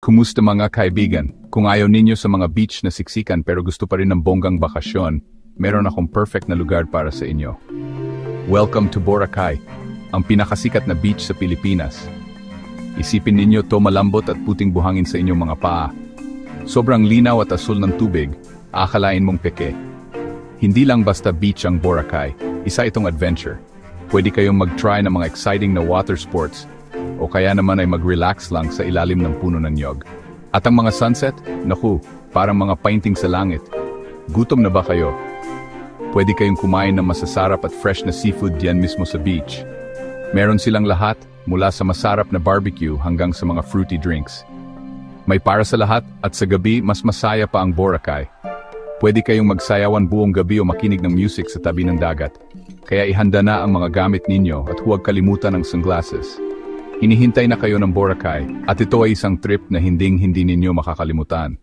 Kumusta mga kaibigan? Kung ayaw ninyo sa mga beach na siksikan pero gusto pa rin ng bonggang bakasyon, meron akong perfect na lugar para sa inyo. Welcome to Boracay, ang pinakasikat na beach sa Pilipinas. Isipin ninyo to malambot at puting buhangin sa inyong mga paa. Sobrang linaw at asul ng tubig, aakalain mong peke. Hindi lang basta beach ang Boracay, isa itong adventure. Pwede kayong mag-try ng mga exciting na water sports, o kaya naman ay mag-relax lang sa ilalim ng puno ng niyog. At ang mga sunset, naku, parang mga painting sa langit. Gutom na ba kayo? Pwede kayong kumain ng masasarap at fresh na seafood diyan mismo sa beach. Meron silang lahat, mula sa masarap na barbecue hanggang sa mga fruity drinks. May para sa lahat at sa gabi mas masaya pa ang Boracay. Pwede kayong magsayawan buong gabi o makinig ng music sa tabi ng dagat. Kaya ihanda na ang mga gamit ninyo at huwag kalimutan ang sunglasses. Hinihintay na kayo ng Boracay at ito ay isang trip na hindi ninyo makakalimutan.